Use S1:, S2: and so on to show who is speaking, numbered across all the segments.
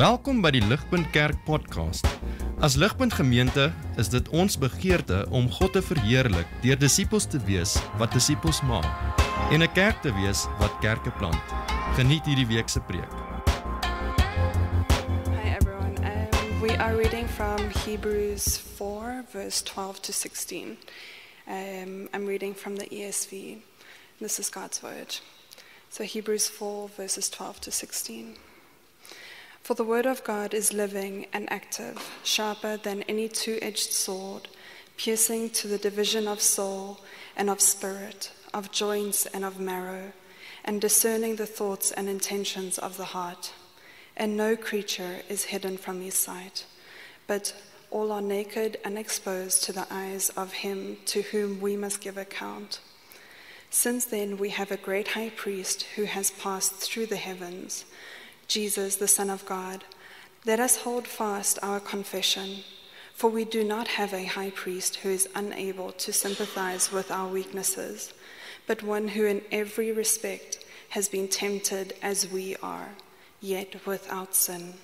S1: Welkom by die Ligpunt Kerk podcast. As Ligpunt Gemeente is dit ons begeerte om God te verheerlik deur disippels te wees wat disippels maak en 'n kerk te wees wat kerke plant. Geniet hierdie week se preek.
S2: Hi everyone, we are reading from Hebrews 4 verse 12 to 16. I'm reading from the ESV. This is God's word. So Hebrews 4 verses 12 to 16. For the word of God is living and active, sharper than any two-edged sword, piercing to the division of soul and of spirit, of joints and of marrow, and discerning the thoughts and intentions of the heart. And no creature is hidden from his sight, but all are naked and exposed to the eyes of him to whom we must give account. Since then we have a great high priest who has passed through the heavens, Jesus, the Son of God. Let us hold fast our confession, for we do not have a high priest who is unable to sympathize with our weaknesses, but one who in every respect has been tempted as we are, yet without sin.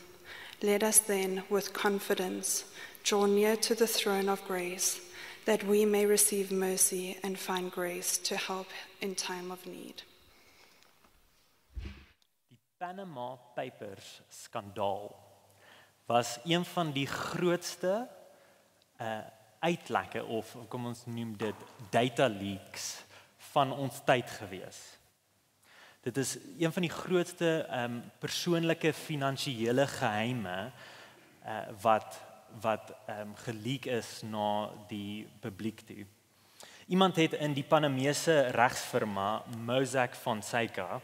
S2: Let us then, with confidence, draw near to the throne of grace, that we may receive mercy and find grace to help in time of need.
S3: Panama Papers skandaal was een van die grootste uitlekke of kom ons noem dit data leaks van ons tyd gewees. Dit is een van die grootste persoonlike finansiële geheime wat geleak is na die publiek toe. Iemand het in die Panamese regsfirma Mossack Fonseca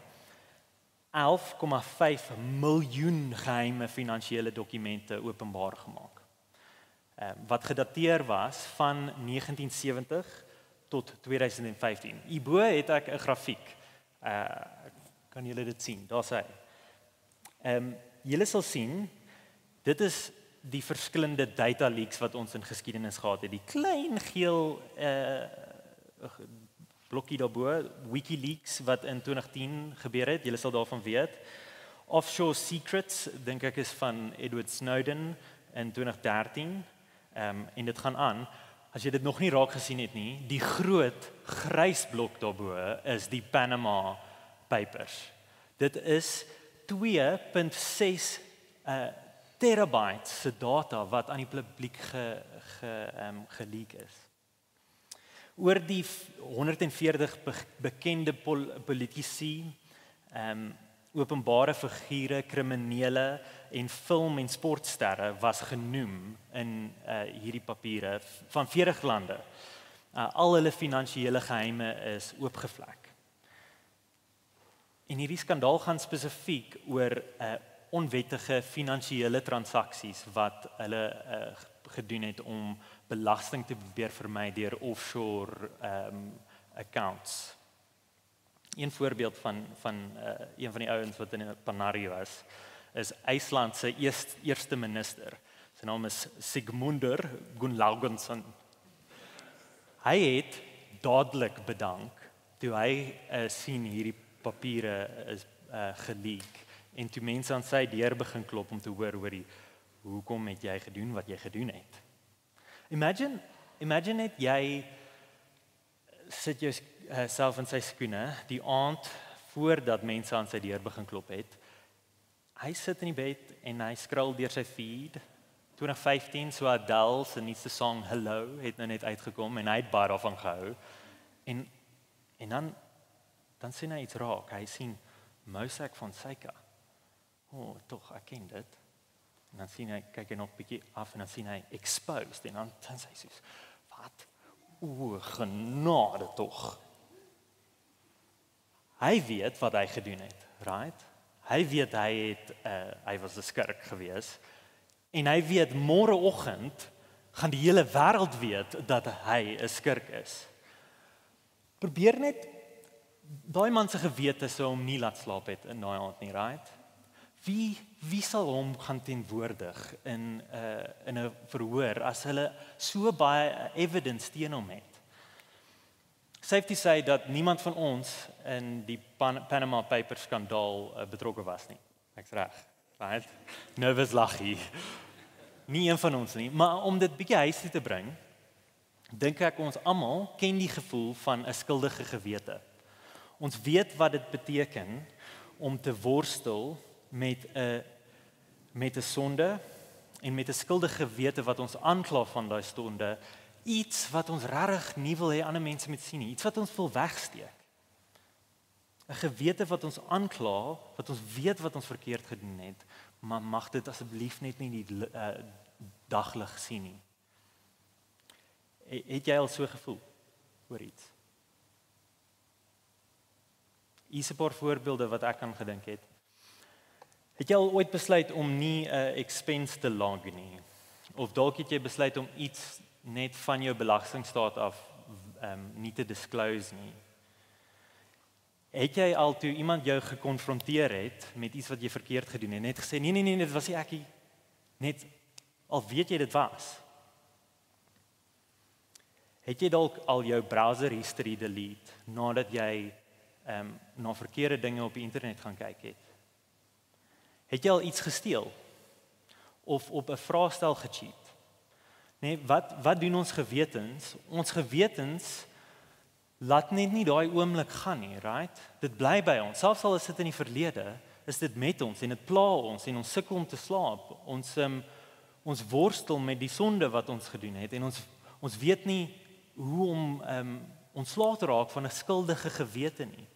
S3: 11,5 miljoen geheime finansiële dokumente openbaar gemaak. Wat gedateer was van 1970 tot 2015. Hierbo het ek 'n grafiek. Kan julle dit sien? Daar's hy. Julle sal sien, dit is die verskillende data leaks wat ons in geskiedenis gehad het. Die klein geel blokkie daarbo, WikiLeaks wat in 2010 gebeur het, julle sal daarvan weet. Offshore Secrets, dink ek is van Edward Snowden in 2013, en dit gaan aan. As jy dit nog nie raak gesien het nie, die groot grys blok daarbo is die Panama Papers. Dit is 2.6 terabytes se data wat aan die publiek geleak is. Oor die 140 bekende politici, openbare figure, kriminele en film- en sportsterre was genoem in hierdie papiere van 40 lande. Al hulle finansiële geheime is oopgevlek. En hierdie skandaal gaan spesifiek oor onwettige finansiële transaksies wat hulle gedoen het om belasting te probeer vermy deur offshore accounts. Een voorbeeld van een van die ouens wat in Panari was, is IJsland se eerste minister. Sy naam is Sigmundur Gunnlaugsson. Hy het dadelik bedank toe hy sien hierdie papiere is geleak en toe mense aan sy deur begin klop om te hoor hoekom het jy gedoen wat jy gedoen het. Imagine net jy sit jouself in sy skoene die aand voordat mense aan sy deur begin klop het. Hy sit in die bed en hy scroll deur sy feed. 2015 so Adele se nuutste song Hello het nou net uitgekom en hy het baie daarvan gehou. En dan sien hy iets raak. Hy sien Mossack Fonseca. Tog, ek ken dit. En dan sien hy, kyk hy nog 'n bietjie af en dan sien hy exposed en dan sê hy soos, wat? Genade tog. Hy weet wat hy gedoen het, right? Hy weet hy was 'n skurk gewees en hy weet môreoggend gaan die hele wêreld weet dat hy 'n skurk is. Probeer net daai man se gewete sou hom nie laat slaap het in daai aand nie, right? Wie sal hom gaan teenwoordig in 'n verhoor as hulle so baie evidence teen hom het? Safety sê dat niemand van ons in die Panama Papers skandaal betrokke was nie. Ek's reg. Right? Nervous laggie. Nie een van ons nie, maar om dit bietjie huis toe te bring, dink ek ons almal ken die gevoel van 'n skuldige gewete. Ons weet wat dit beteken om te worstel met 'n sonde en met 'n skuldige gewete wat ons aankla van daai sonde, iets wat ons regtig nie wil hê ander mense moet sien nie, iets wat ons wil wegsteek. 'n Gewete wat ons aankla, wat ons weet wat ons verkeerd gedoen het, maar mag dit asseblief net nie die daglig sien nie. Het jy al so gevoel oor iets? Hier is 'n paar voorbeelde wat ek aan gedink het. Het jy al ooit besluit om nie 'n expense te log nie? Of dalk het jy besluit om iets net van jou belastingstaat af nie te disclose nie? Het jy al toe iemand jou gekonfronteer het met iets wat jy verkeerd gedoen het, net gesê nee, dit was nie ek nie. Net al weet jy dit was. Het jy dalk al jou browser history delete nadat jy na verkeerde dinge op die internet gaan kyk het? Het jy al iets gesteel of op 'n vraestel gecheat? Nee, wat doen ons gewetens? Ons gewetens laat net nie daai oomblik gaan nie, right? Dit bly by ons. Selfs al is dit in die verlede, is dit met ons en dit pla ons en ons sukkel om te slaap. Ons worstel met die sonde wat ons gedoen het en ons weet nie hoe om ontslae te raak van 'n skuldige gewete nie.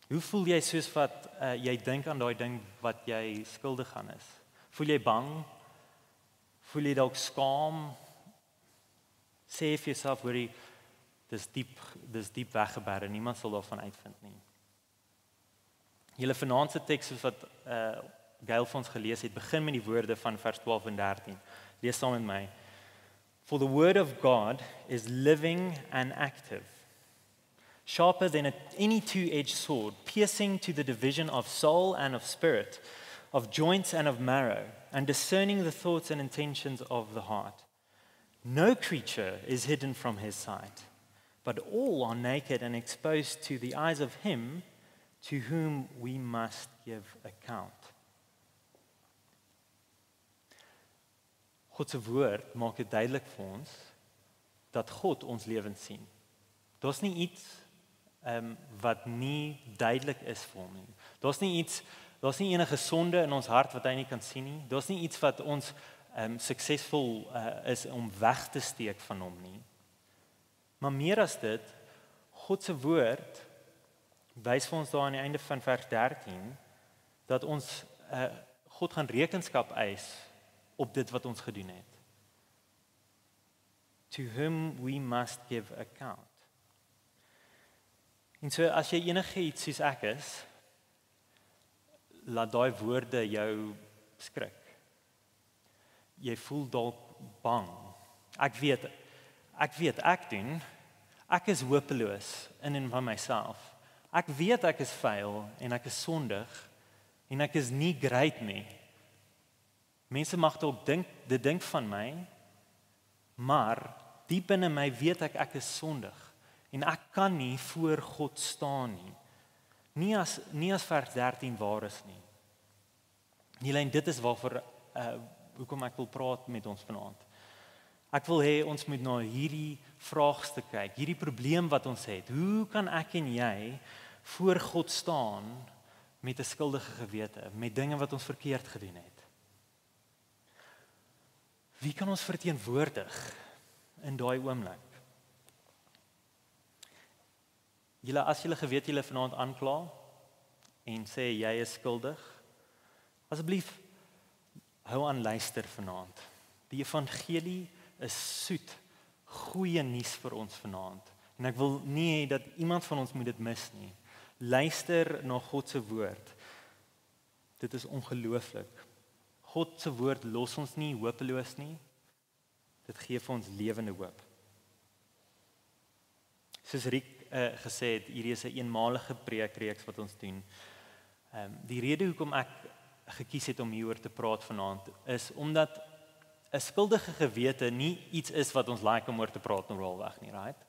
S3: Hoe voel jy soos wat jy dink aan daai ding wat jy skuldig aan is? Voel jy bang? Voel jy dalk skaam? Sê vir jouself, hoorie, dis diep weggeberg en niemand sal daarvan uitvind nie. Julle vanaand se teks soos wat Gail vir ons gelees het, begin met die woorde van vers 12 en 13. Lees saam met my. For the word of God is living and active, sharper than any two-edged sword, piercing to the division of soul and of spirit, of joints and of marrow, and discerning the thoughts and intentions of the heart. No creature is hidden from his sight, but all are naked and exposed to the eyes of him to whom we must give account. God se woord maak dit duidelik vir ons dat God ons lewens sien. Daar's nie iets wat nie duidelik is vir hom nie. Daar's nie enige sonde in ons hart wat hy nie kan sien nie. Daar's nie iets wat ons suksesvol is om weg te steek van hom nie. Maar meer as dit, God se woord wys vir ons daar aan die einde van vers 13 dat ons God gaan rekenskap eis op dit wat ons gedoen het. To whom we must give account. En so as jy enigiets soos ek is, laat daai woorde jou skrik. Jy voel dalk bang. Ek weet ek is hopeloos in en van myself. Ek weet ek is vuil en ek is sondig en ek is nie great nie. Mense mag dalk dink van my, maar diep binne my weet ek is sondig en ek kan nie voor God staan nie. Nie as vers 13 waar is nie. Nielyn, dit is waarvoor hoekom ek wil praat met ons vanaand. Ek wil hê ons moet na hierdie vraagstuk kyk, hierdie probleem wat ons het. Hoe kan ek en jy voor God staan met 'n skuldige gewete, met dinge wat ons verkeerd gedoen het? Wie kan ons verteenwoordig in daai oomblik? As julle geweet julle vanaand aankla en sê jy is skuldig, asseblief hou aan luister vanaand. Die evangelie is soet, goeie nuus vir ons vanaand. En ek wil nie hê dat iemand van ons moet dit mis nie. Luister na God se woord. Dit is ongelooflik. God se woord los ons nie hopeloos nie. Dit gee vir ons lewende hoop. Soos Riek gesê het, hierdie is 'n eenmalige preekreeks wat ons doen. Die rede hoekom ek gekies het om hieroor te praat vanaand is omdat 'n skuldige gewete nie iets is wat ons like om oor te praat normaalweg nie, right?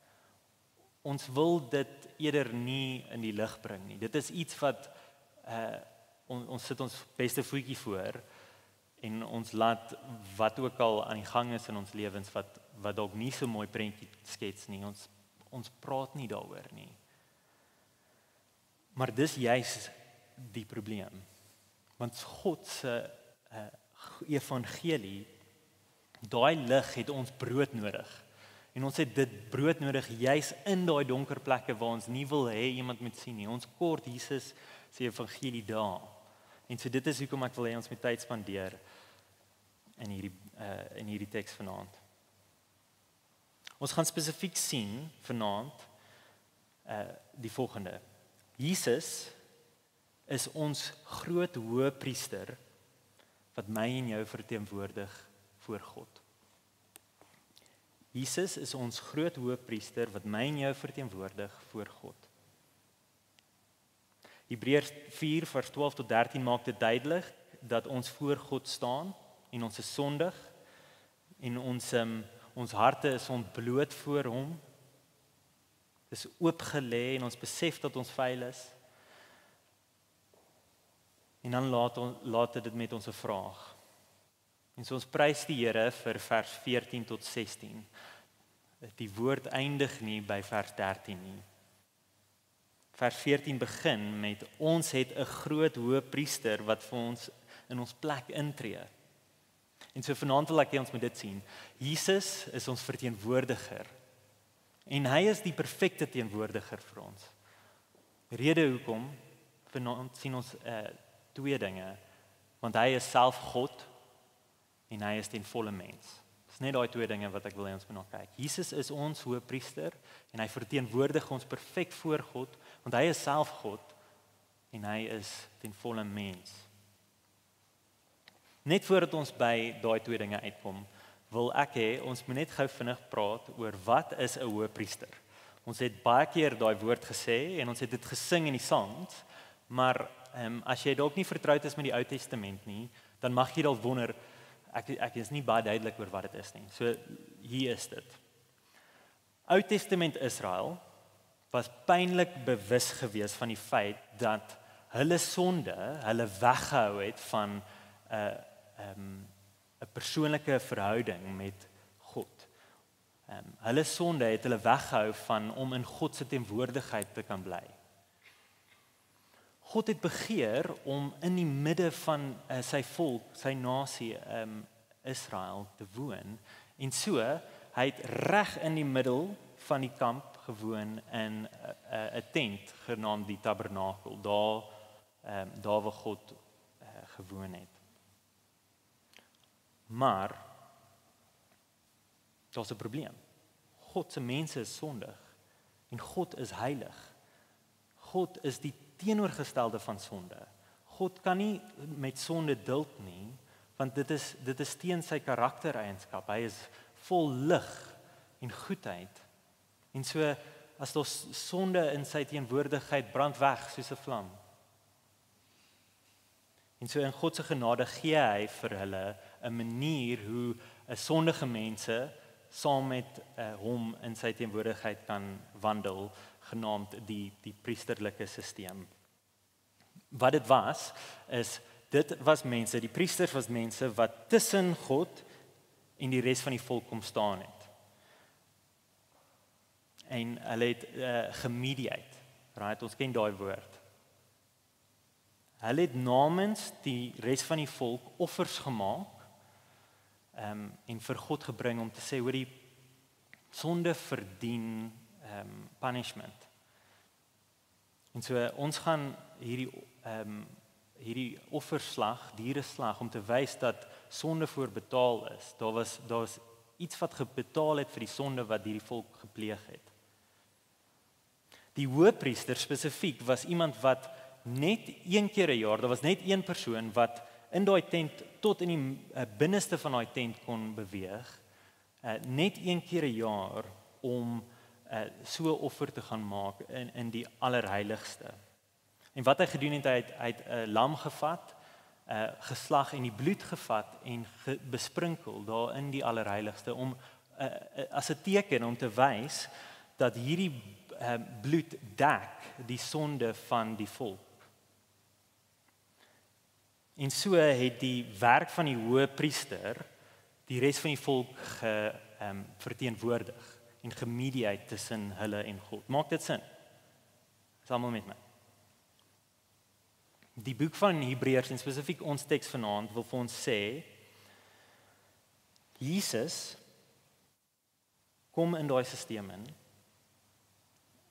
S3: Ons wil dit eerder nie in die lig bring nie. Dit is iets wat ons sit ons beste voetjie voor en ons laat wat ook al aan die gang is in ons lewens wat dalk nie so mooi prentjie skets nie. Ons praat nie daaroor nie. Maar dis juis die probleem. Want God se evangelie, daai lig het ons brood nodig. En ons het dit brood nodig juis in daai donker plekke waar ons nie wil hê iemand moet sien nie. Ons kort Jesus se evangelie daar. En so dit is hoekom ek wil hê ons moet tyd spandeer in hierdie teks vanaand. Ons gaan spesifiek sien vanaand die volgende. Jesus is ons groot hoëpriester wat my en jou verteenwoordig voor God. Jesus is ons groot hoëpriester wat my en jou verteenwoordig voor God. Hebreërs 4 vers 12 tot 13 maak dit duidelik dat ons voor God staan en ons is sondig en ons harte is ontbloot voor hom. Dis oopgelê en ons besef dat ons vuil is. En dan laat dit met ons 'n vraag. En so ons prys die Here vir vers 14 tot 16. Die woord eindig nie by vers 13 nie. Vers 14 begin met ons het 'n groot hoëpriester wat vir ons in ons plek intree. En so vanaand wil ek hê ons moet dit sien. Jesus is ons verteenwoordiger. En hy is die perfekte teenwoordiger vir ons. Rede hoekom vanaand sien ons twee dinge. Want hy is self God en hy is ten volle mens. Dis net daai twee dinge wat ek wil hê ons moet na kyk. Jesus is ons hoëpriester en hy verteenwoordig ons perfek voor God, want hy is self God en hy is ten volle mens. Net voordat ons by daai twee dinge uitkom, wil ek hê ons moet net gou vinnig praat oor wat is 'n hoëpriester. Ons het baie keer daai woord gesê en ons het dit gesing in die psalms, maar as jy dalk nie vertroud is met die Ou Testament nie, dan mag jy dalk wonder, ek is nie baie duidelik oor wat dit is nie. So hier is dit. Ou Testament Israel was pynlik bewus gewees van die feit dat hulle sonde hulle weggehou het van 'n persoonlike verhouding met God. Hulle sonde het hulle weggehou van om in God se teenwoordigheid te kan bly. God het begeer om in die midde van sy volk, sy nasie, Israel te woon. En so, hy het reg in die middel van die kamp gewoon in 'n tent genaamd die tabernakel, daar waar God gewoon het. Maar daar's 'n probleem. God se mense is sondig en God is heilig. God is die teenoorgestelde van sonde. God kan nie met sonde duld nie, want dit is teen sy karaktereienskap. Hy is vol lig en goedheid. En so as daar sonde in sy teenwoordigheid brand weg soos 'n vlam. En so in God se genade gee hy vir hulle 'n manier hoe 'n sondige mense saam met hom in sy teenwoordigheid kan wandel, genaamd die priesterlike sisteem. Wat dit was, dit was mense, die priesters was mense wat tussen God en die res van die volk kom staan het. En hulle het gemediate, right? Ons ken daai woord. Hulle het namens die res van die volk offers gemaak en vir God gebring om te sê, hoor, die sonde verdien punishment. En so ons gaan hierdie offerslag, diereslag, om te wys dat sonde voorbetaal is. Daar was iets wat betaal het vir die sonde wat hierdie volk gepleeg het. Die hoëpriester spesifiek was iemand wat net een keer 'n jaar, daar was net een persoon wat in daai tent tot in die binneste van daai tent kon beweeg, net een keer 'n jaar om so 'n offer te gaan maak in die allerheiligste. En wat hy gedoen het, hy het 'n lam gevat, geslag en die bloed gevat en besprinkel daar in die allerheiligste om as 'n teken om te wys dat hierdie bloed dek die sonde van die volk. En so het die werk van die hoëpriester die res van die volk verteenwoordig en gemediate tussen hulle en God. Maak dit sin? Saam met my. Die boek van Hebreërs en spesifiek ons teks vanaand wil vir ons sê Jesus kom in daai stelsel in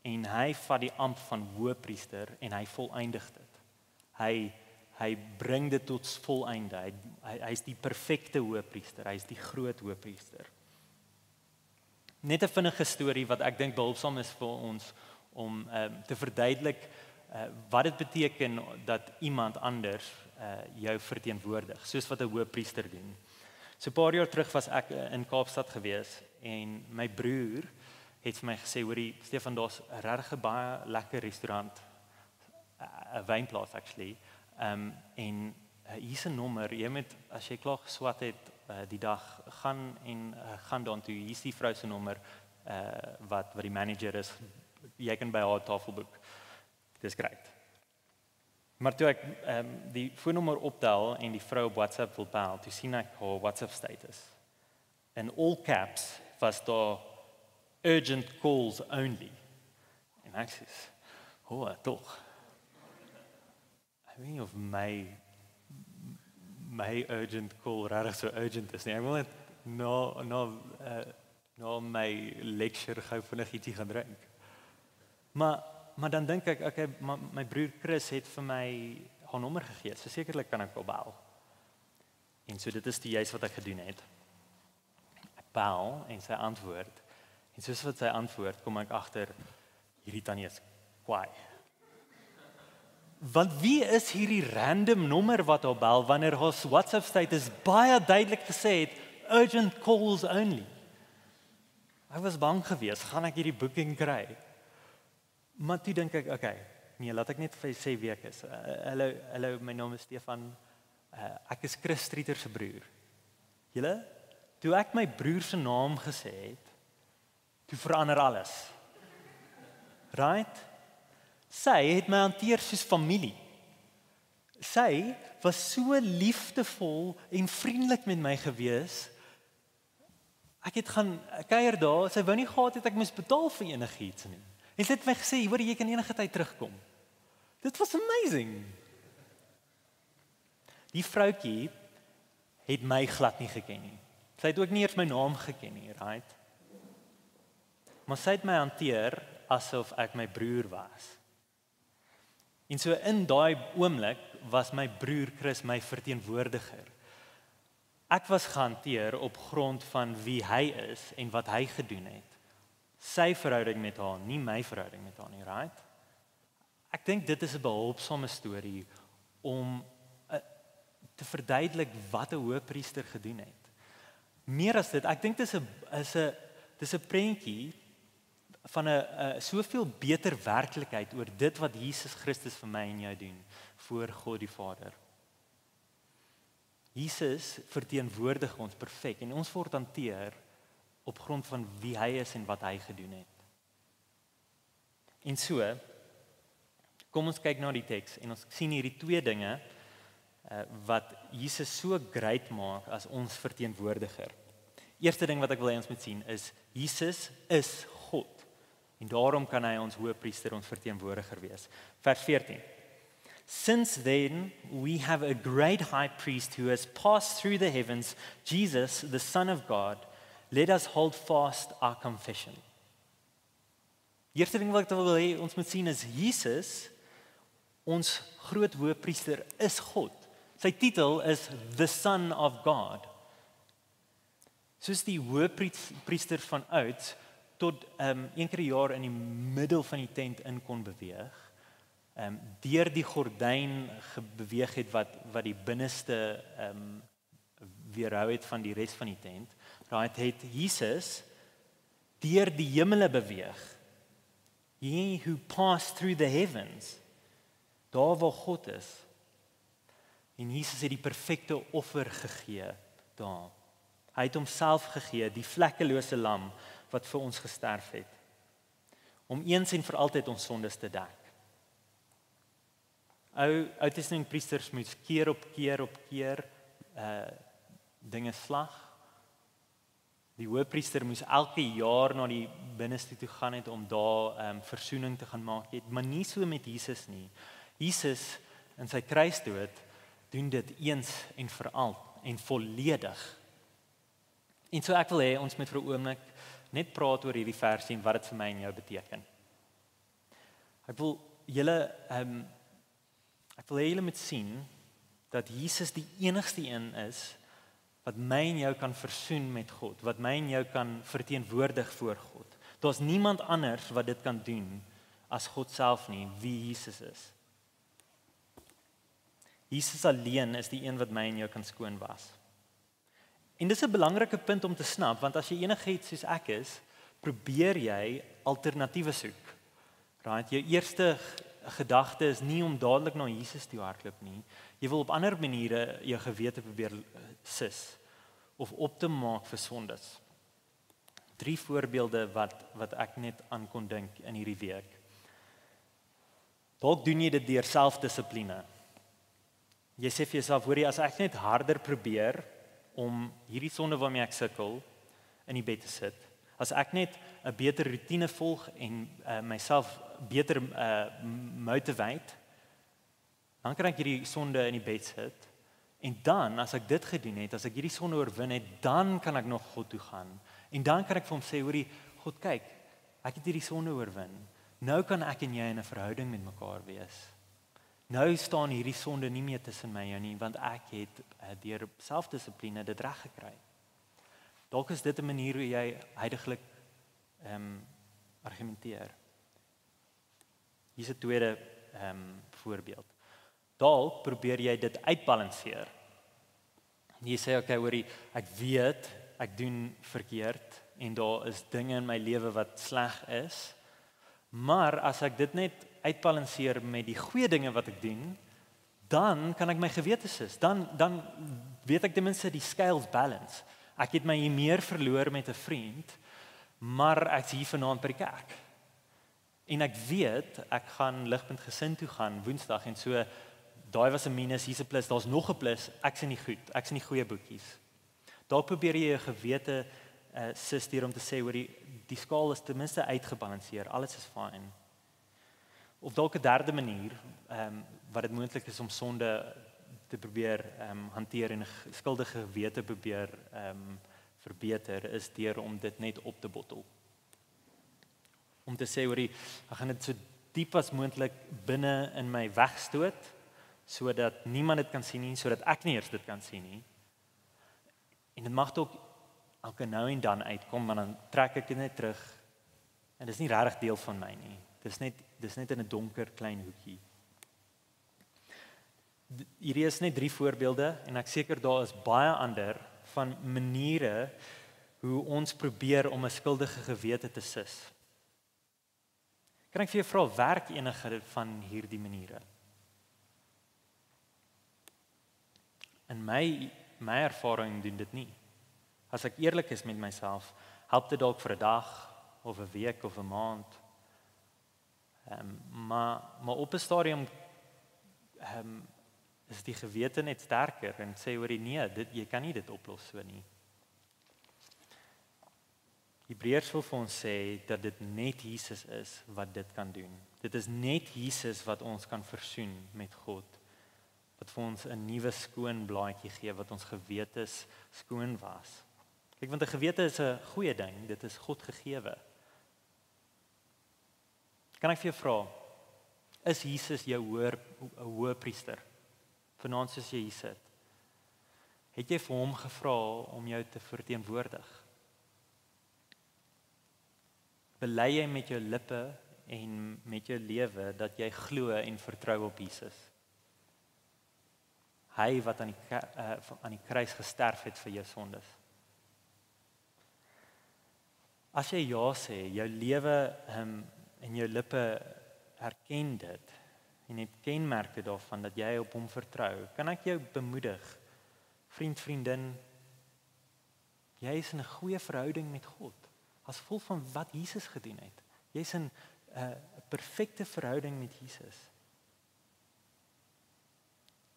S3: en hy vat die ampt van hoëpriester en hy volëindig dit. Hy bring dit tot volëinde. Hy is die perfekte hoëpriester. Hy is die groot hoëpriester. Net 'n vinnige storie wat ek dink behulpsaam is vir ons om te verduidelik wat dit beteken dat iemand anders jou verteenwoordig, soos wat 'n hoëpriester doen. So 'n paar jaar terug was ek in Kaapstad gewees en my broer het vir my gesê, hoorie Stefan, daar's 'n regtig baie lekker restaurant, 'n wynplaas actually, en hier's 'n nommer, jy moet as jy klaar geswat het die dag gaan dan toe, hier's die vrou se nommer wat die manager is, jy kan by haar tafel boek. Dis great. Maar toe ek die foonnommer optel en die vrou op WhatsApp wil bel, toe sien ek haar WhatsApp status. In all caps was daar urgent calls only. En ek sê, tog. Ek weet nie of my urgent call regtig so urgent is nie. Ek wil net na my lecture gou vinnig ietsie gaan drink. Maar dan dink ek, okay, my broer Chris het vir my haar nommer gegee, so sekerlik kan ek wel bel. En so dit is die juist wat ek gedoen het. Ek bel en sy antwoord. En soos wat sy antwoord, kom ek agter hierdie tannie is kwaai. Want wie is hierdie random nommer wat haar bel wanneer haar WhatsApp status baie duidelik gesê het urgent calls only. Ek was bang geweest, gaan ek hierdie boeking kry? Maar toe dink ek, okay, nee, laat ek net vir sê wie ek is. Hallo, my naam is Stefan. Ek is Chris Streeter se broer. Julle, toe ek my broer se naam gesê het, toe verander alles. Right? Sy het my hanteer soos familie. Sy was so liefdevol en vriendelik met my gewees. Ek het gaan kuier daar, sy wou nie gehad het ek moes betaal vir enigiets nie. En sy het my gesê, hoor, jy kan enige tyd terugkom. Dit was amazing. Die vroutjie het my glad nie geken nie. Sy het ook nie eers my naam geken nie, right? Maar sy het my hanteer asof ek my broer was. En so in daai oomblik was my broer Chris my verteenwoordiger. Ek was gehanteer op grond van wie hy is en wat hy gedoen het. Sy verhouding met haar, nie my verhouding met haar nie, right? Ek dink dit is 'n behulpsame storie om te verduidelik wat 'n hoëpriester gedoen het. Meer as dit, ek dink dis 'n prentjie van 'n soveel beter werklikheid oor dit wat Jesus Christus vir my en jou doen voor God die Vader. Jesus verteenwoordig ons perfek en ons word hanteer op grond van wie hy is en wat hy gedoen het. En so, kom ons kyk na die teks en ons sien hierdie twee dinge wat Jesus so great maak as ons verteenwoordiger. Eerste ding wat ek wil hê ons moet sien is Jesus is God. En daarom kan hy ons hoëpriester, ons verteenwoordiger wees. Vers 14. Since then we have a great high priest who has passed through the heavens, Jesus, the Son of God. Let us hold fast our confession. Die eerste ding wat ek wil hê ons moet sien is Jesus, ons groot hoëpriester, is God. Sy titel is the Son of God. Soos die hoëpriester van ouds tot een keer 'n jaar in die middel van die tent in kon beweeg, deur die gordyn beweeg het wat die binneste weerhou het van die res van die tent. Right, het Jesus deur die hemele beweeg. He who passed through the heavens. Daar waar God is. En Jesus het die perfekte offer gegee daar. Hy het homself gegee, die vlekkelose lam wat vir ons gesterf het, om eens en vir altyd ons sondes te dek. Ou Testament priesters moes keer op keer dinge slag. Die hoëpriester moes elke jaar na die binneste toe gaan het om daar versoening te gaan maak het, maar nie so met Jesus nie. Jesus in sy kruisdood doen dit eens en vir al en volledig. En so ek wil hê ons moet vir 'n oomblik net praat oor hierdie versie en wat dit vir my en jou beteken. Ek wil hê julle moet sien dat Jesus die enigste een is wat my en jou kan versoen met God, wat my en jou kan verteenwoordig voor God. Daar's niemand anders wat dit kan doen as God self nie, wie Jesus is. Jesus alleen is die een wat my en jou kan skoon was. En dis 'n belangrike punt om te snap, want as jy enigiets soos ek is, probeer jy alternatiewe soek. Right? Jou eerste gedagte is nie om dadelik na Jesus toe hardloop nie. Jy wil op ander maniere jou gewete probeer sis of op te maak vir sondes. 3 voorbeelde wat ek net aan kon dink in hierdie week. Dalk doen jy dit deur selfdissipline. Jy sê vir jouself, hoorie, as ek net harder probeer om hierdie sonde waarmee ek sukkel in die bed te sit, as ek net 'n beter roetine volg en myself beter motivate, dan kan ek hierdie sonde in die bed sit. En dan, as ek dit gedoen het, as ek hierdie sonde oorwin het, dan kan ek nog God toe gaan. En dan kan ek vir hom sê, hoorie, God, kyk, ek het hierdie sonde oorwin. Nou kan ek en jy in 'n verhouding met mekaar wees. Nou staan hierdie sonde nie meer tussen my en jou nie, want ek het deur selfdissipline dit reg gekry. Dalk is dit 'n manier hoe jy heiliglik argumenteer. Hier's 'n tweede voorbeeld. Dalk probeer jy dit uitbalanseer. Jy sê, okay, hoorie, ek weet ek doen verkeerd en daar is dinge in my lewe wat sleg is, maar as ek dit net uitbalanseer met die goeie dinge wat ek doen, dan kan ek my gewete sis. Dan weet ek ten minste die scales balance. Ek het my hier meer verloor met 'n vriend, maar ek's hier vanaand by die kerk. En ek weet ek gaan Ligpunt Gesin toe gaan Woensdag en so daai was 'n minus, hier's 'n plus, daar's nog 'n plus. Ek's in die goed. Ek's in die goeie boekies. Daar probeer jy jou gewete sis deur om te sê oor die skaal is ten minste uitgebalanseer. Alles is fine. Of dalk 'n derde manier wat dit moontlik is om sonde te probeer hanteer en 'n skuldige gewete probeer verbeter is deur om dit net op te bottel. Om te sê hoorie, ek gaan dit so diep as moontlik binne in my wegstoot sodat niemand dit kan sien nie, sodat ek nie eers dit kan sien nie. En dit mag ook elke nou en dan uitkom, maar dan trek ek dit net terug. En dit is nie regtig deel van my nie. Dis net in 'n donker klein hoekie. Hierdie is net 3 voorbeelde en ek seker daar is baie ander van maniere hoe ons probeer om 'n skuldige gewete te sis. Kan ek vir jou vra, werk enige van hierdie maniere? In my ervaring doen dit nie. As ek eerlik is met myself, help dit dalk vir 'n dag of 'n week of 'n maand. Maar op 'n stadium is die gewete net sterker en sê oor nee, jy kan nie dit oplos so nie. Hebreërs wil vir ons sê dat dit net Jesus is wat dit kan doen. Dit is net Jesus wat ons kan versoen met God. Wat vir ons 'n nuwe skoon blaadjie gee, wat ons gewetes skoon was. Kyk, want 'n gewete is 'n goeie ding, dit is God gegewe. Kan ek vir jou vra, is Jesus jou hoëpriester? Vanaand soos jy hier sit. Het jy vir hom gevra om jou te verteenwoordig? Bely jy met jou lippe en met jou lewe dat jy glo en vertrou op Jesus? Hy wat aan die kruis gesterf het vir jou sondes. As jy ja sê, jou lewe en jou lippe erken dit en het kenmerke daarvan dat jy op hom vertrou, kan ek jou bemoedig, vriendin, jy is in 'n goeie verhouding met God, as gevolg van wat Jesus gedoen het. Jy is in 'n perfekte verhouding met Jesus.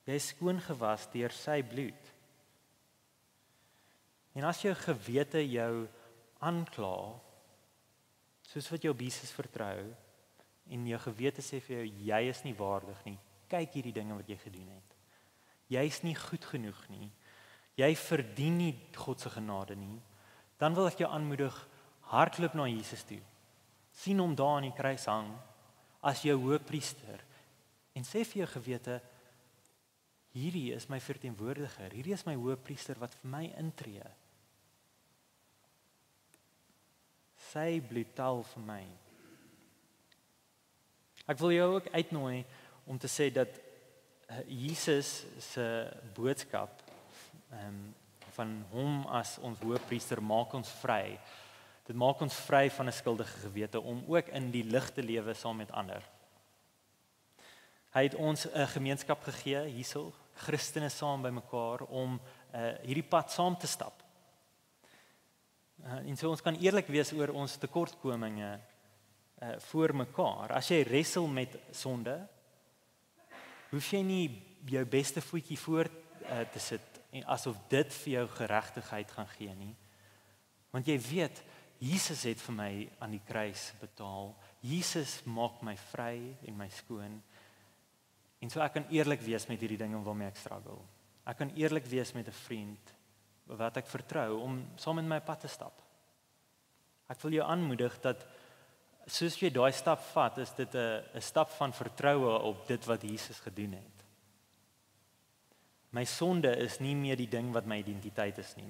S3: Jy is skoon gewas deur sy bloed. En as jou gewete jou aankla, soos wat jy op Jesus vertrou, en jou gewete sê vir jou, jy is nie waardig nie, kyk hierdie dinge wat jy gedoen het. Jy is nie goed genoeg nie. Jy verdien nie God se genade nie. Dan wil ek jou aanmoedig, hardloop na Jesus toe. Sien hom daar aan die kruis hang, as jou hoëpriester, en sê vir jou gewete, hierdie is my verteenwoordiger, hierdie is my hoëpriester wat vir my intree. Sy bloed tel vir my. Ek wil jou ook uitnooi om te sê dat Jesus se boodskap van hom as ons hoëpriester maak ons vry. Dit maak ons vry van 'n skuldige gewete om ook in die lig te lewe saam met ander. Hy het ons 'n gemeenskap gegee hierso, Christene saam bymekaar om hierdie pad saam te stap. En so ons kan eerlik wees oor ons tekortkominge voor mekaar. As jy wrestle met sonde, hoef jy nie jou beste voetjie voor te sit en asof dit vir jou geregtigheid gaan gee nie. Want jy weet, Jesus het vir my aan die kruis betaal. Jesus maak my vry en my skoon. En so ek kan eerlik wees met hierdie dinge waarmee ek struggle. Ek kan eerlik wees met 'n vriend wat ek vertrou om saam met my pad te stap. Ek wil jou aanmoedig dat soos jy daai stap vat, is dit 'n stap van vertroue op dit wat Jesus gedoen het. My sonde is nie meer die ding wat my identiteit is nie.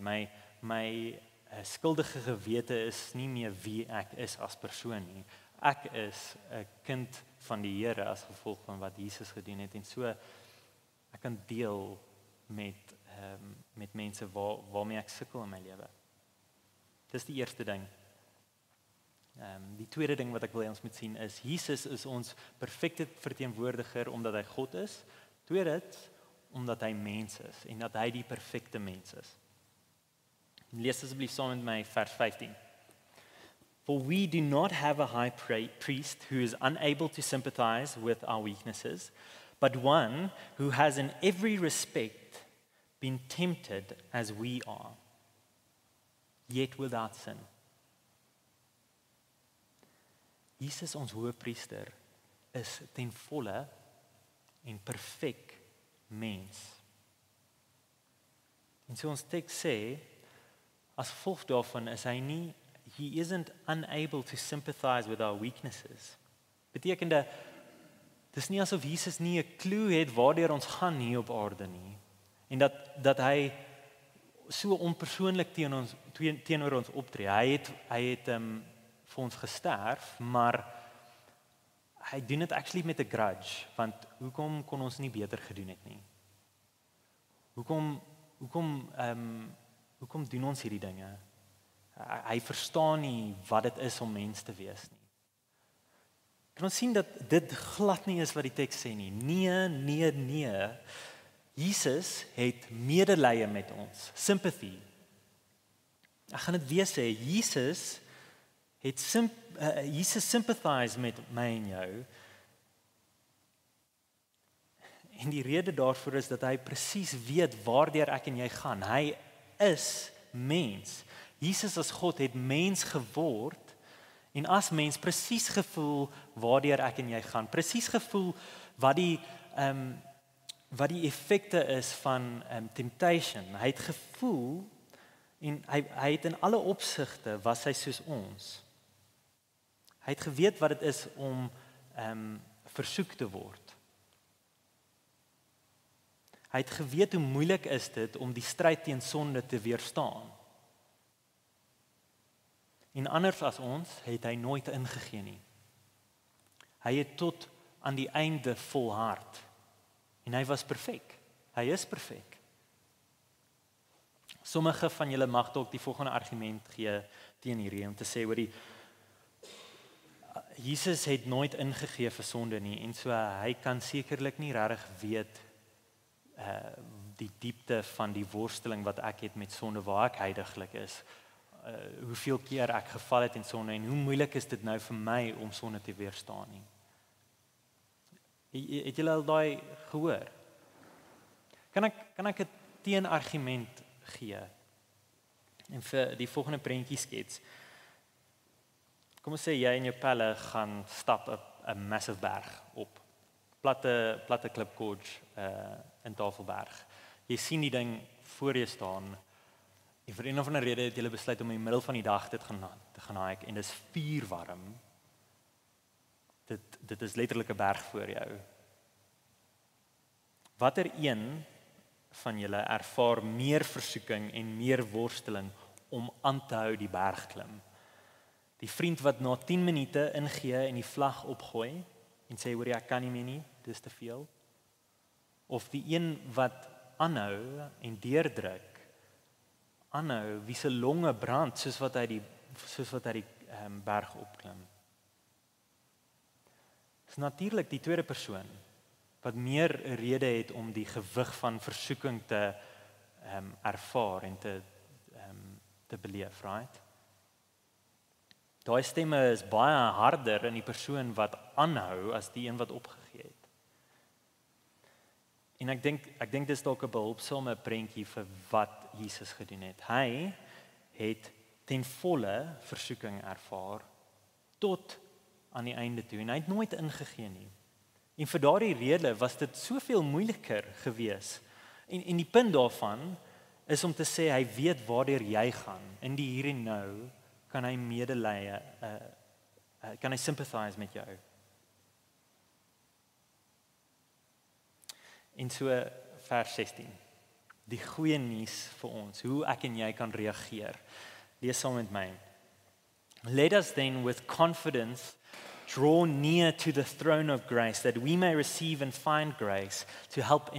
S3: My skuldige gewete is nie meer wie ek is as persoon nie. Ek is 'n kind van die Here as gevolg van wat Jesus gedoen het, en so ek kan deel met mense waarmee ek sukkel in my lewe. Dis die eerste ding. Die tweede ding wat ek wil hê ons moet sien is, Jesus is ons perfekte verteenwoordiger omdat hy God is. Tweedens, omdat hy mens is en dat hy die perfekte mens is. Lees asseblief saam met my vers 15. For we do not have a high priest who is unable to sympathize with our weaknesses, but one who has in every respect been tempted as we are, yet without sin. Jesus, ons hoëpriester, is ten volle en perfek mens. En so ons teks sê, as gevolg daarvan is hy nie, he isn't unable to sympathize with our weaknesses. Betekende, dis nie asof Jesus nie 'n klou het waardeur ons gaan hier op aarde nie. En dat hy so onpersoonlik teenoor ons optree. Hy het vir ons gesterf, maar hy doen dit actually met 'n grudge, want hoekom kon ons nie beter gedoen het nie? Hoekom doen ons hierdie dinge? Hy verstaan nie wat dit is om mens te wees nie. Kan ons sien dat dit glad nie is wat die teks sê nie. Nee. Jesus het medelee met ons, sympathy. Ek gaan dit weer sê, Jesus sympathize met my en jou. En die rede daarvoor is dat hy presies weet waardeur ek en jy gaan. Hy is mens. Jesus as God het mens geword en as mens presies gevoel waardeur ek en jy gaan. Presies gevoel wat die effekte is van temptation. Hy het gevoel en hy het in alle opsigte was hy soos ons. Hy het geweet wat dit is om versoek te word. Hy het geweet hoe moeilik is dit om die stryd teen sonde te weerstaan. En anders as ons het hy nooit ingegee nie. Hy het tot aan die einde volhard. En hy was perfek. Hy is perfek. Sommige van julle mag dalk die volgende argument gee teen hierdie om te sê oor Jesus het nooit ingegee vir sonde nie en so hy kan sekerlik nie regtig weet die diepte van die worsteling wat ek het met sonde waar ek heiliglik is. Hoeveel keer ek geval het in sonde en hoe moeilik is dit nou vir my om sonde te weerstaan nie. Het julle al daai gehoor? Kan ek 'n teenargument gee? En vir die volgende prentjie skets. Kom ons sê jy en jou pelle gaan stap 'n massive berg op. Platte klipkoords in Tafelberg. Jy sien die ding voor jou staan. En vir een of ander rede het jy besluit om in die middel van die dag te gaan hike en dis vuurwarm. Dit is letterlik 'n berg voor jou. Watter een van julle ervaar meer versoeking en meer worsteling om aan te hou die berg klim? Die vriend wat na 10 minute ingee en die vlag opgooi en sê hoor ek kan nie meer nie, dis te veel? Of die een wat aanhou en deurdruk, aanhou wie se longe brand soos wat hy die berg opklim? Dis natuurlik die tweede persoon wat meer 'n rede het om die gewig van versoeking te ervaar en te beleef, right? Daai stemme is baie harder in die persoon wat aanhou as die een wat opgegee het. En ek dink dis dalk 'n behulpsame prentjie vir wat Jesus gedoen het. Hy het ten volle versoeking ervaar tot aan die einde toe en hy het nooit ingegee nie. En vir daardie rede was dit soveel moeiliker gewees. En die punt daarvan is om te sê hy weet waardeur jy gaan. In die hier en nou kan hy medelee, kan hy sympathize met jou. En so vers 16. Die goeie nuus vir ons, hoe ek en jy kan reageer. Lees saam met my. Let us then with confidence draw near to the throne of grace, that we may receive and find grace to help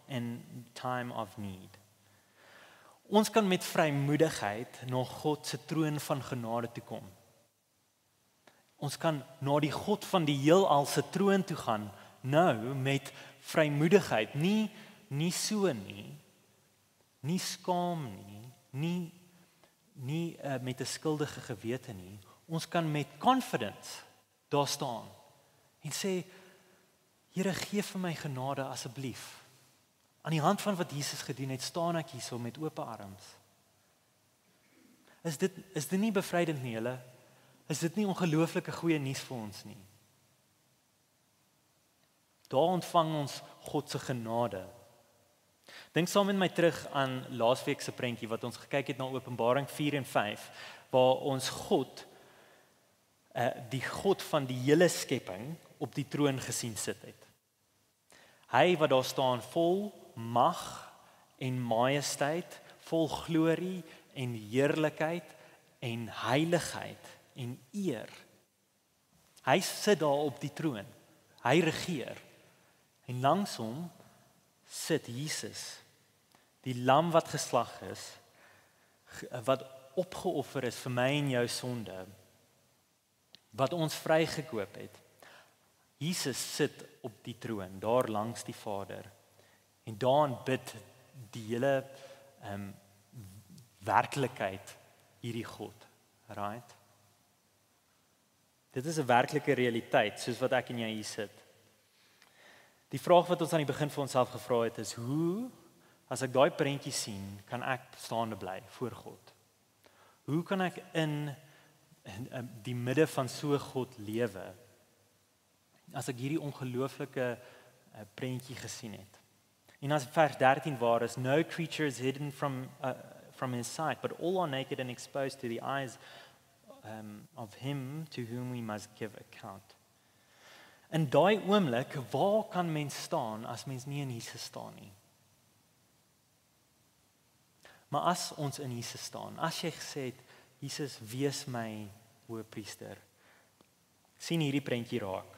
S3: in time of need. Ons kan met vrymoedigheid na God se troon van genade toe kom. Ons kan na die God van die heelal se troon toe gaan, nou met vrymoedigheid, nie so nie skaam nie met 'n skuldige gewete nie. Ons kan met confidence daar staan en sê, Here, gee vir my genade asseblief. Aan die hand van wat Jesus gedoen het, staan ek hierso met oop arms. Is dit nie bevrydend nie, julle? Is dit nie ongelooflike goeie nuus vir ons nie? Daar ontvang ons God se genade. Dink saam met my terug aan laasweek se prentjie wat ons gekyk het na Openbaring 4 en 5, waar ons God, die God van die hele skepping, op die troon gesien sit het. Hy wat daar staan vol mag en majesteit, vol glorie en heerlikheid en heiligheid en eer. Hy sit daar op die troon. Hy regeer. En langs hom sit Jesus, die lam wat geslag is, wat opgeoffer is vir my en jou sonde, wat ons vrygekoop het. Jesus sit op die troon, daar langs die Vader. En daarin bid die hele werklikheid hierdie God, right? Dit is 'n werklike realiteit, soos wat ek en jy hier sit. Die vraag wat ons aan die begin vir onsself gevra het is, hoe, as ek daai prentjie sien, kan ek staande bly voor God? Hoe kan ek in die midde van so God lewe, as ek hierdie ongelooflike prentjie gesien het? En as vers 13 waar is, no creature is hidden from his sight, but all are naked and exposed to the eyes of him to whom we must give account. In daai oomblik, waar kan mens staan as mens nie in Jesus staan nie? Maar as ons in Jesus staan, as jy gesê het, Jesus, wees my hoëpriester, sien hierdie prentjie raak.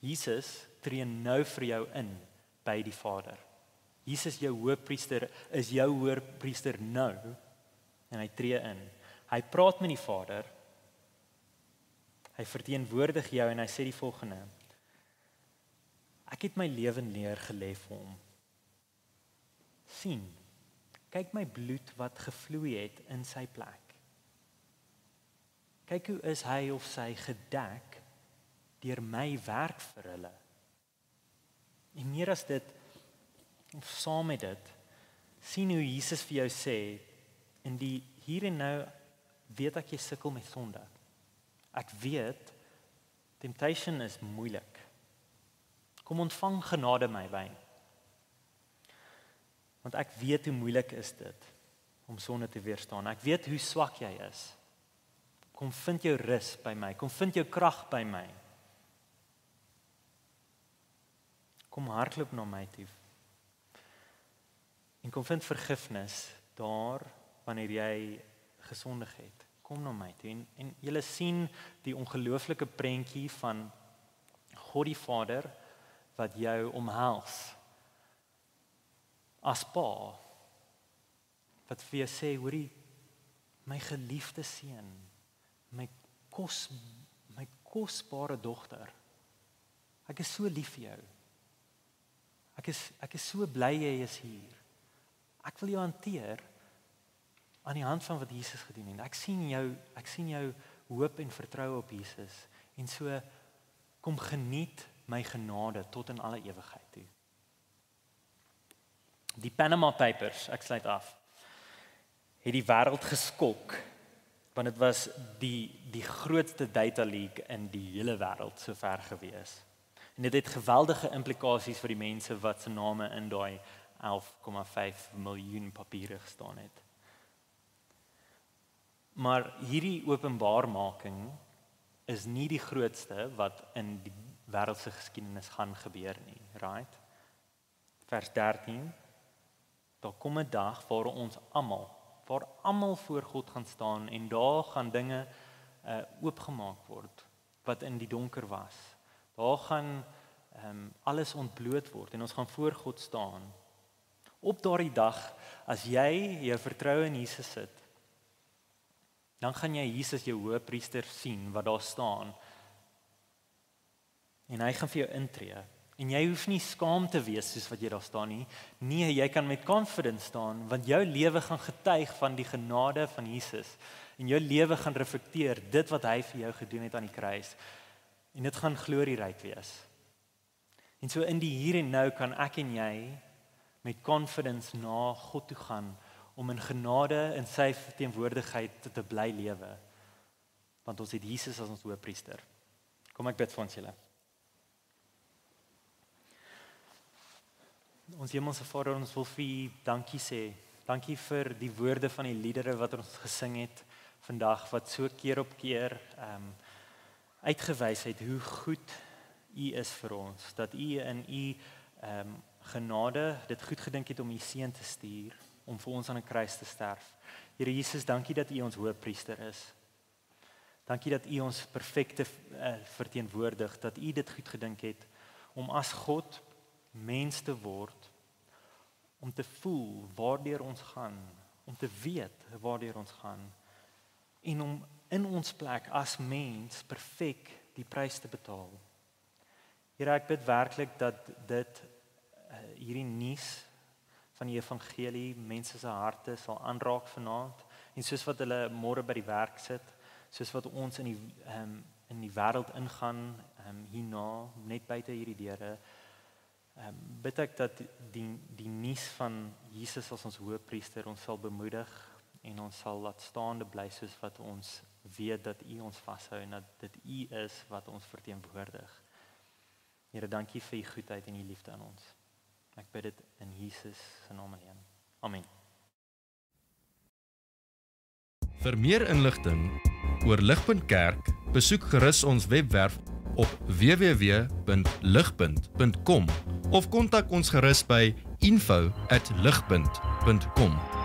S3: Jesus tree nou vir jou in by die Vader. Jesus jou hoëpriester is jou hoëpriester nou en hy tree in. Hy praat met die Vader. Hy verteenwoordig jou en hy sê die volgende: Ek het my lewe neergelê vir hom. Sien, kyk my bloed wat gevloei het in sy plek. Kyk hoe is hy of sy gedek deur my werk vir hulle. En meer as dit, of saam met dit, sien hoe Jesus vir jou sê, in die hier en nou weet ek jy sukkel met sonde. Ek weet, temptation is moeilik. Kom ontvang genade my wyn. Want ek weet hoe moeilik is dit om sonde te weerstaan. Ek weet hoe swak jy is. Kom vind jou rus by my. Kom vind jou krag by my. Kom hardloop na my toe. En kom vind vergifnis daar wanneer jy gesondig het. Kom na my toe. En julle sien die ongelooflike prentjie van God die Vader wat jou omhels as pa, wat vir jou sê, hoorie, my geliefde seun, my kosbare dogter, ek is so lief vir jou. Ek is so bly jy is hier. Ek wil jou hanteer aan die hand van wat Jesus gedoen het. Ek sien jou hoop en vertroue op Jesus. En so kom geniet my genade tot in alle ewigheid toe. Die Panama Papers, ek sluit af, het die wêreld geskok, want dit was die grootste data leak in die hele wêreld sover gewees. En dit het geweldige implikasies vir die mense wat se name in daai 11,5 miljoen papiere gestaan het. Maar hierdie openbaarmaking is nie die grootste wat in die wêreldse geskiedenis gaan gebeur nie, right? Vers 13, daar kom 'n dag waar ons almal voor God gaan staan en daar gaan dinge oopgemaak word wat in die donker was. Daar gaan alles ontbloot word en ons gaan voor God staan. Op daardie dag, as jy jou vertroue in Jesus sit, dan gaan jy Jesus jou hoëpriester sien wat daar staan. En hy gaan vir jou intree. En jy hoef nie skaam te wees soos wat jy daar staan nie. Nee, jy kan met confidence staan, want jou lewe gaan getuig van die genade van Jesus. En jou lewe gaan reflekteer dit wat hy vir jou gedoen het aan die kruis. En dit gaan glorieryk wees. En so in die hier en nou kan ek en jy met confidence na God toe gaan, om in genade in sy teenwoordigheid te bly lewe. Want ons het Jesus as ons hoëpriester. Kom ek bid vir ons julle. Ons hemelse Vader, ons wil vir U dankie sê. Dankie vir die woorde van die liedere wat ons gesing het vandag, wat so keer op keer uitgewys het hoe goed U is vir ons, dat U in U genade dit goed gedink het om U seun te stuur, om vir ons aan 'n kruis te sterf. Here Jesus, dankie dat U ons hoëpriester is. Dankie dat U ons perfekte verteenwoordig, dat U dit goed gedink het om as God mens te word, om te voel waardeur ons gaan, om te weet waardeur ons gaan, en om in ons plek as mens perfek die prys te betaal. Here, ek bid werklik dat dit hierdie nuus van die evangelie mense se harte sal aanraak vanaand, en soos wat hulle môre by die werk sit, soos wat ons in die wêreld ingaan, hierna, net buite hierdie deure, bid ek dat die nuus van Jesus as ons hoëpriester ons sal bemoedig en ons sal laat staande bly soos wat ons weet dat U ons vashou en dat dit U is wat ons verteenwoordig. Here, dankie vir U goedheid en U liefde aan ons. Ek bid dit in Jesus se naam alleen. Amen.
S1: Vir meer inligting oor Ligpunt Kerk, besoek gerus ons webwerf op www.ligpunt.com of kontak ons gerus by info@ligpunt.com.